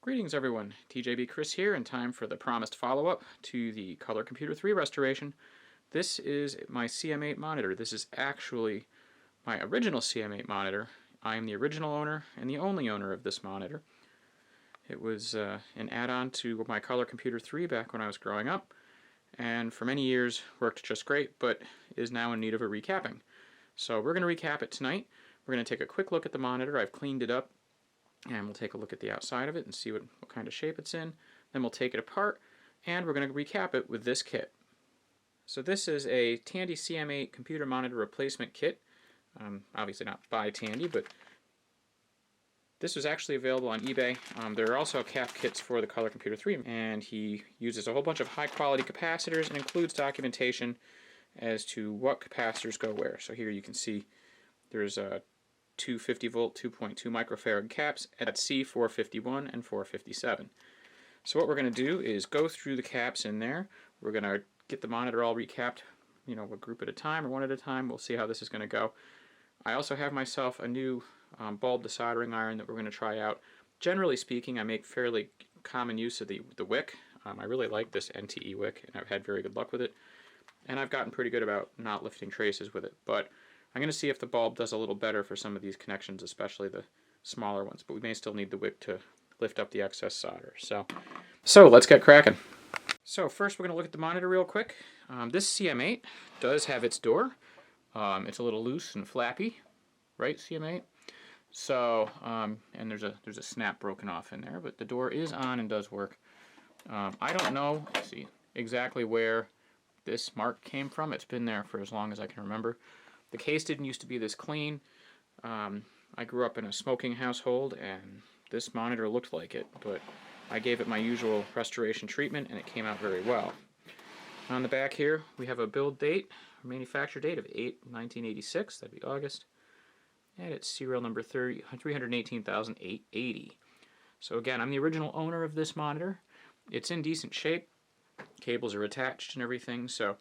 Greetings everyone, TJB Chris here, and time for the promised follow-up to the Color Computer 3 restoration. This is my CM-8 monitor. This is actually my original CM-8 monitor. I am the original owner and the only owner of this monitor. It was an add-on to my Color Computer 3 back when I was growing up, and for many years worked just great, but is now in need of a recapping. So we're going to recap it tonight. We're going to take a quick look at the monitor. I've cleaned it up, and we'll take a look at the outside of it and see what kind of shape it's in. Then we'll take it apart, and we're going to recap it with this kit. So this is a Tandy CM-8 computer monitor replacement kit. Obviously not by Tandy, but this was actually available on eBay. There are also cap kits for the Color Computer 3, and he uses a whole bunch of high-quality capacitors and includes documentation as to what capacitors go where. So here you can see there's two 50-volt 2.2 microfarad caps at C451 and 457. So what we're going to do is go through the caps in there. We're going to get the monitor all recapped, a group at a time or one at a time. We'll see how this is going to go. I also have myself a new bulb desoldering iron that we're going to try out. Generally speaking, I make fairly common use of the wick. I really like this NTE wick, and I've had very good luck with it. And I've gotten pretty good about not lifting traces with it. But I'm going to see if the bulb does a little better for some of these connections, especially the smaller ones. But we may still need the wick to lift up the excess solder. So let's get cracking. So first we're going to look at the monitor real quick. This CM-8 does have its door. It's a little loose and flappy, right, CM-8? So, and there's a snap broken off in there, but the door is on and does work. I don't know, let's see, exactly where this mark came from. It's been there for as long as I can remember. The case didn't used to be this clean. I grew up in a smoking household, and this monitor looked like it, but I gave it my usual restoration treatment, and it came out very well. On the back here, we have a build date, manufacture date of 8/1986, that'd be August, and it's serial number 318,880. So again, I'm the original owner of this monitor. It's in decent shape. Cables are attached and everything, so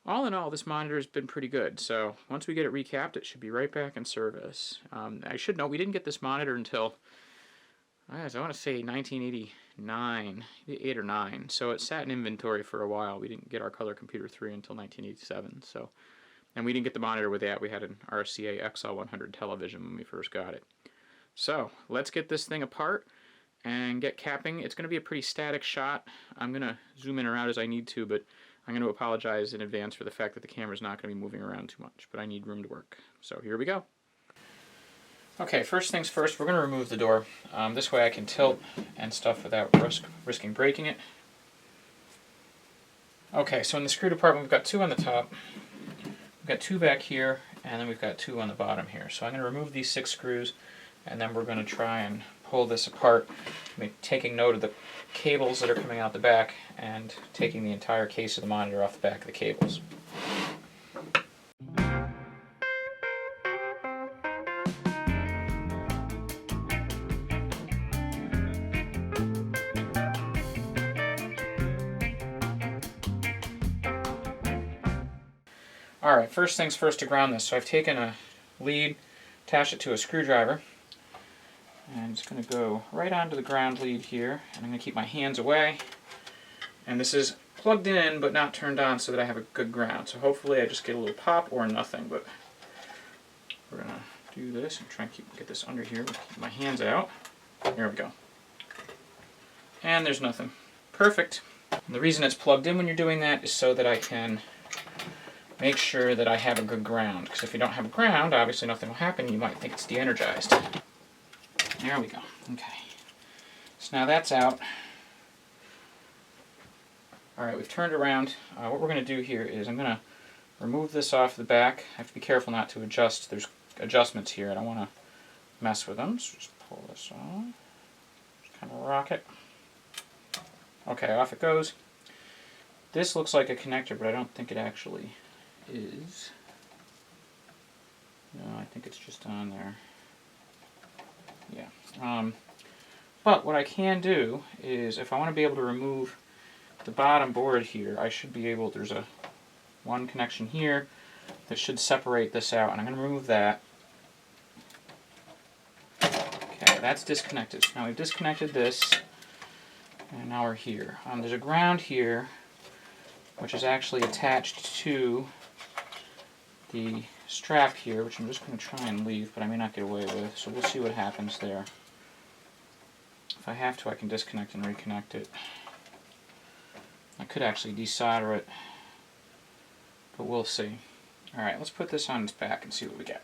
all in all, this monitor has been pretty good. So once we get it recapped, it should be right back in service. I should note we didn't get this monitor until, I want to say 1989, 8 or 9. So it sat in inventory for a while. We didn't get our Color Computer 3 until 1987. So, and we didn't get the monitor with that. We had an RCA XL100 television when we first got it. So let's get this thing apart and get capping. It's going to be a pretty static shot. I'm going to zoom in or out as I need to, but I'm going to apologize in advance for the fact that the camera's not going to be moving around too much, but I need room to work. So here we go. Okay, first things first, we're going to remove the door. This way I can tilt and stuff without risking breaking it. Okay, so in the screw department we've got 2 on the top, we've got 2 back here, and then we've got 2 on the bottom here. So I'm going to remove these 6 screws, and then we're going to try and pull this apart, taking note of the cables that are coming out the back and taking the entire case of the monitor off the back of the cables. Alright, first things first to ground this. So I've taken a lead, attached it to a screwdriver, and it's going to go right onto the ground lead here, and I'm going to keep my hands away. And this is plugged in but not turned on so that I have a good ground. So hopefully I just get a little pop or nothing, but we're going to do this and try and get this under here. Keep my hands out. There we go. And there's nothing. Perfect. And the reason it's plugged in when you're doing that is so that I can make sure that I have a good ground. Because if you don't have a ground, obviously nothing will happen. You might think it's de-energized. There we go. Okay. So now that's out. Alright, we've turned around. What we're going to do here is I'm going to remove this off the back. I have to be careful not to adjust. There's adjustments here. I don't want to mess with them. So just pull this off. Just kind of rock it. Okay, off it goes. This looks like a connector, but I don't think it actually is. No, I think it's just on there. Yeah. But what I can do is, if I want to be able to remove the bottom board here, I should be able, there's one connection here that should separate this out, and I'm going to remove that. Okay, that's disconnected. So now we've disconnected this. And now we're here. There's a ground here, which is actually attached to the strap here, which I'm just going to try and leave, but I may not get away with, so we'll see what happens there. If I have to, I can disconnect and reconnect it. I could actually desolder it, but we'll see. Alright, let's put this on its back and see what we get.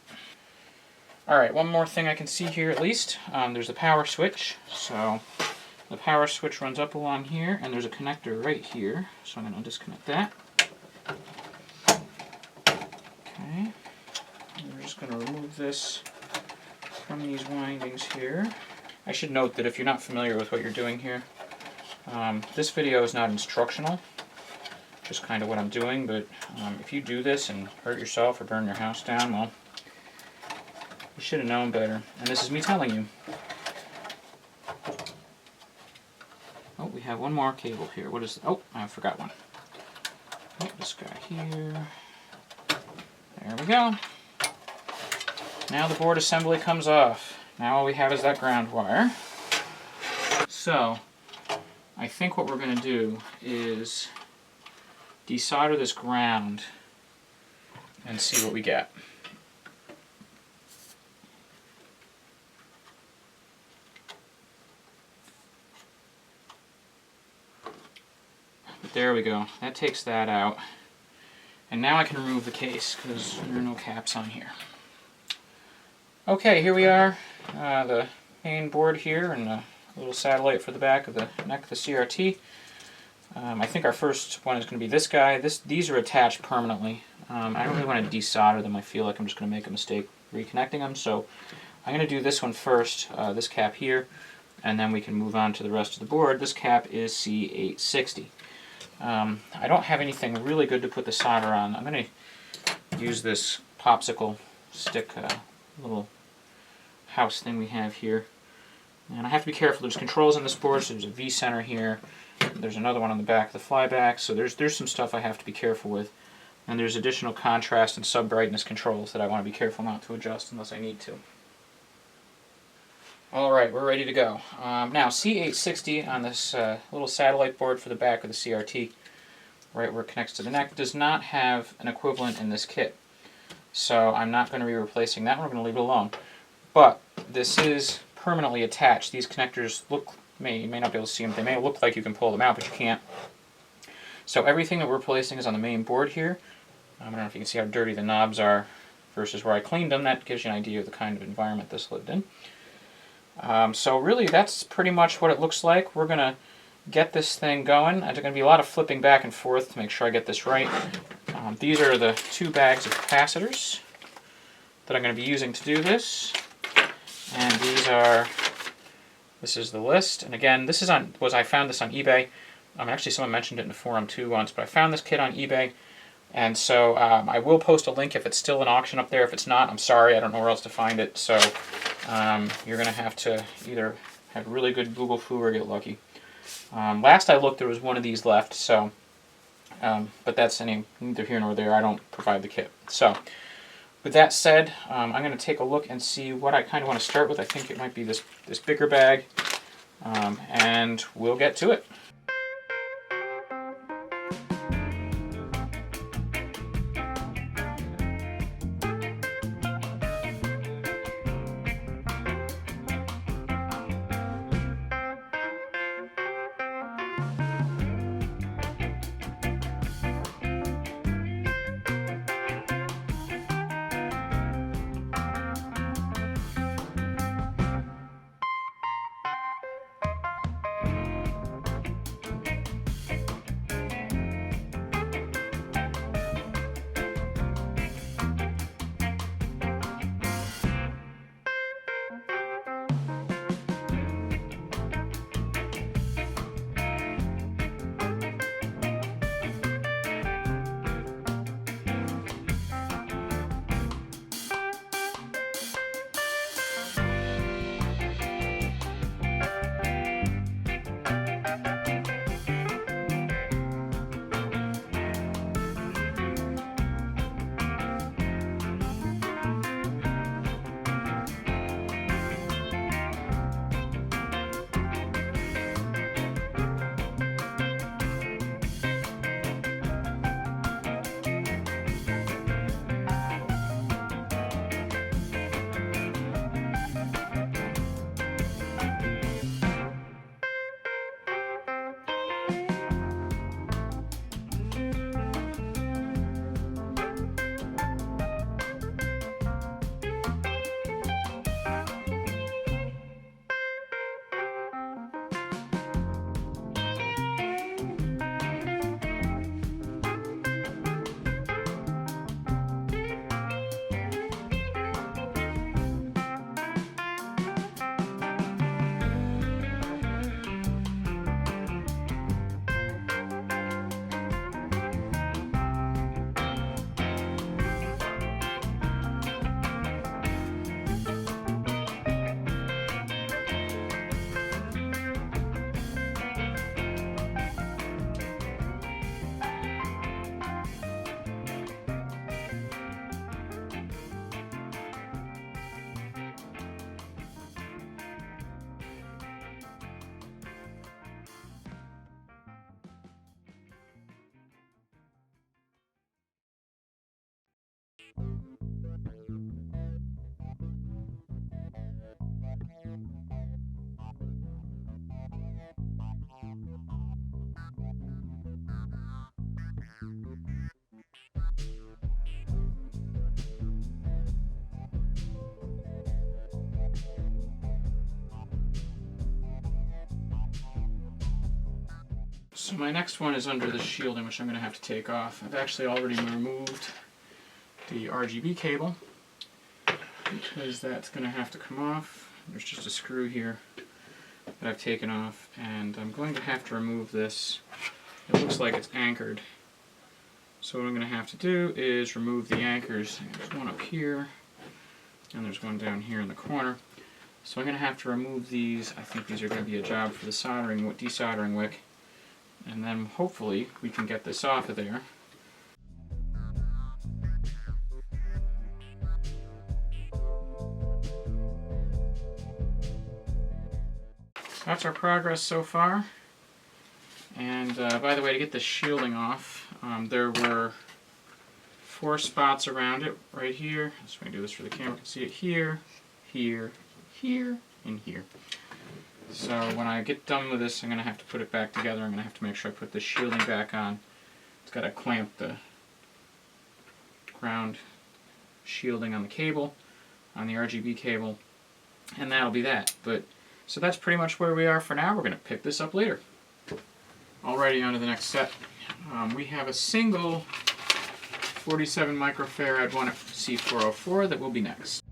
Alright, one more thing I can see here at least. There's a power switch. So the power switch runs up along here, and there's a connector right here. So I'm going to disconnect that. Okay. And we're just going to remove this from these windings here. I should note that if you're not familiar with what you're doing here, this video is not instructional. Just kind of what I'm doing, but if you do this and hurt yourself or burn your house down, well, you should have known better. And this is me telling you. Oh, we have one more cable here. What is? Oh, I forgot one. Oh, this guy here. There we go. Now the board assembly comes off. Now all we have is that ground wire. So, I think what we're going to do is desolder this ground and see what we get. But there we go. That takes that out. And now I can remove the case because there are no caps on here. Okay, here we are. The main board here and a little satellite for the back of the neck of the CRT. I think our first one is going to be this guy. These are attached permanently. I don't really want to desolder them. I feel like I'm just going to make a mistake reconnecting them. So I'm going to do this one first, this cap here, and then we can move on to the rest of the board. This cap is C860. I don't have anything really good to put the solder on. I'm going to use this popsicle stick little house thing we have here. And I have to be careful. There's controls on this board, so there's a V-center here. There's another one on the back of the flyback, so there's some stuff I have to be careful with. And there's additional contrast and sub-brightness controls that I want to be careful not to adjust unless I need to. Alright, we're ready to go. Now, C860 on this little satellite board for the back of the CRT, right where it connects to the neck, does not have an equivalent in this kit. So I'm not going to be replacing that one. We're going to leave it alone. But this is permanently attached. These connectors look, you may not be able to see them. They may look like you can pull them out, but you can't. So everything that we're replacing is on the main board here. I don't know if you can see how dirty the knobs are versus where I cleaned them. That gives you an idea of the kind of environment this lived in. So really, that's pretty much what it looks like. We're going to get this thing going. There's going to be a lot of flipping back and forth to make sure I get this right. These are the 2 bags of capacitors that I'm going to be using to do this. And this is the list. And again, this is I found this on eBay. Actually, someone mentioned it in the forum too once, but I found this kit on eBay. And so I will post a link if it's still an auction up there. If it's not, I'm sorry, I don't know where else to find it. So you're going to have to either have really good Google foo or get lucky. Last I looked, there was one of these left. So, but that's neither here nor there. I don't provide the kit. So with that said, I'm going to take a look and see what I kind of want to start with. I think it might be this bigger bag, and we'll get to it. So my next one is under the shielding, which I'm going to have to take off. I've actually already removed the RGB cable because that's going to have to come off. There's just a screw here that I've taken off, and I'm going to have to remove this. It looks like it's anchored. So what I'm going to have to do is remove the anchors. There's one up here, and there's one down here in the corner. So I'm going to have to remove these. I think these are going to be a job for the desoldering wick. And then hopefully we can get this off of there. That's our progress so far. And by the way, to get the shielding off, there were 4 spots around it right here. So we can do this for the camera. You can see it here, here, here, and here. So when I get done with this, I'm going to have to put it back together. I'm going to have to make sure I put the shielding back on. It's got to clamp the ground shielding on the cable, on the RGB cable, and that'll be that. So that's pretty much where we are for now. We're going to pick this up later. Alrighty, on to the next set. We have a single 47 microfarad 1C404 that will be next.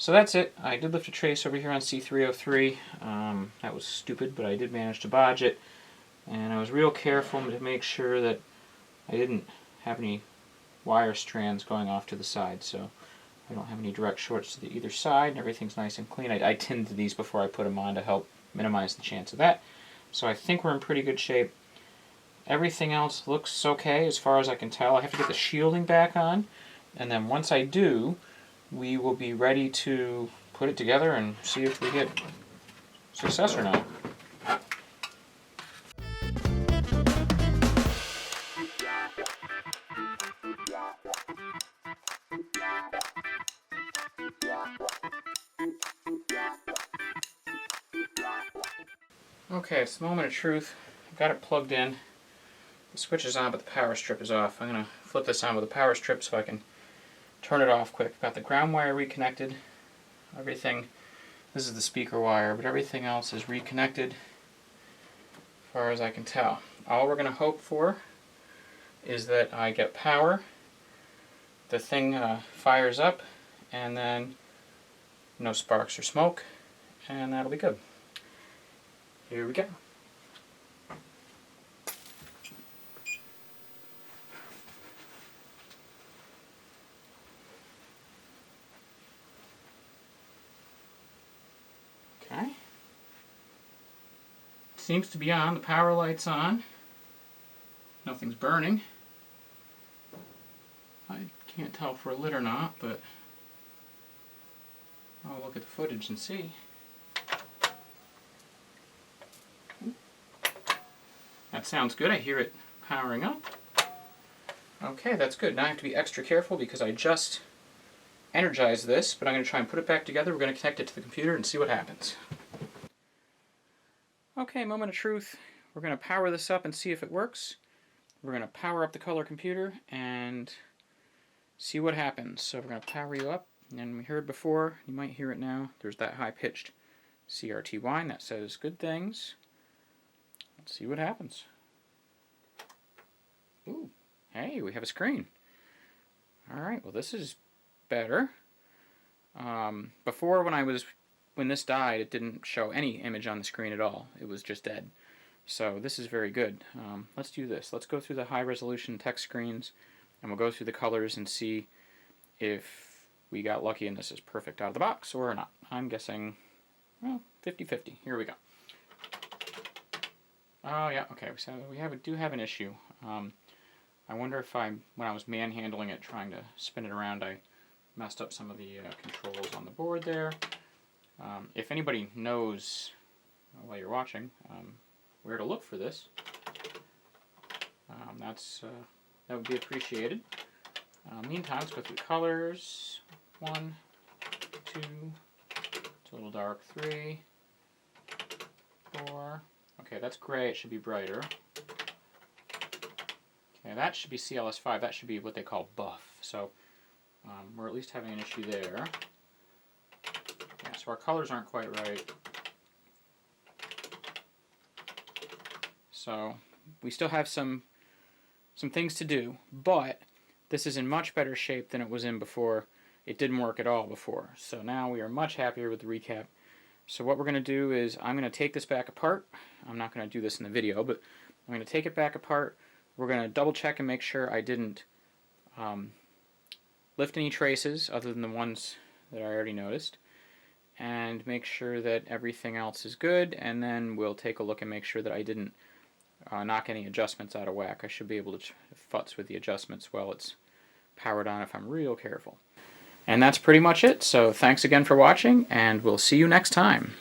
So that's it. I did lift a trace over here on C303. That was stupid, but I did manage to bodge it. And I was real careful to make sure that I didn't have any wire strands going off to the side, so I don't have any direct shorts to either side, and everything's nice and clean. I tinned these before I put them on to help minimize the chance of that. So I think we're in pretty good shape. Everything else looks okay as far as I can tell. I have to get the shielding back on, and then once I do, we will be ready to put it together and see if we get success or not. Okay, it's the moment of truth. I've got it plugged in. The switch is on, but the power strip is off. I'm going to flip this on with a power strip so I can turn it off quick. I've got the ground wire reconnected. Everything, this is the speaker wire, but everything else is reconnected as far as I can tell. All we're going to hope for is that I get power, the thing fires up, and then no sparks or smoke, and that'll be good. Here we go. Okay. Seems to be on. The power light's on. Nothing's burning. I can't tell if we're lit or not, but I'll look at the footage and see. That sounds good. I hear it powering up. Okay, that's good. Now I have to be extra careful because I just energized this, but I'm going to try and put it back together. We're going to connect it to the computer and see what happens. Okay, moment of truth. We're going to power this up and see if it works. We're going to power up the color computer and see what happens. So we're going to power you up, and we heard before, you might hear it now, there's that high-pitched CRT whine that says good things. Let's see what happens. Ooh, hey, we have a screen. Alright, well this is better. Before when this died, it didn't show any image on the screen at all. It was just dead. So this is very good. Let's do this. Let's go through the high resolution text screens, and we'll go through the colors and see if we got lucky and this is perfect out of the box or not. I'm guessing, well, 50-50. Here we go. Oh yeah, okay, so we do have an issue. I wonder if when I was manhandling it, trying to spin it around, I messed up some of the controls on the board there. If anybody knows, while you're watching, where to look for this, that would be appreciated. Meantime, let's go through colors. 1, 2, it's a little dark, 3, 4. Okay, that's gray, it should be brighter. Okay, that should be CLS5, that should be what they call buff. So we're at least having an issue there. Yeah, so our colors aren't quite right. So we still have some things to do, but this is in much better shape than it was in before. It didn't work at all before. So now we are much happier with the recap. So what we're going to do is I'm going to take this back apart. I'm not going to do this in the video, but I'm going to take it back apart. We're going to double check and make sure I didn't lift any traces other than the ones that I already noticed, and make sure that everything else is good, and then we'll take a look and make sure that I didn't knock any adjustments out of whack. I should be able to futz with the adjustments while it's powered on if I'm real careful. And that's pretty much it. So thanks again for watching, and we'll see you next time.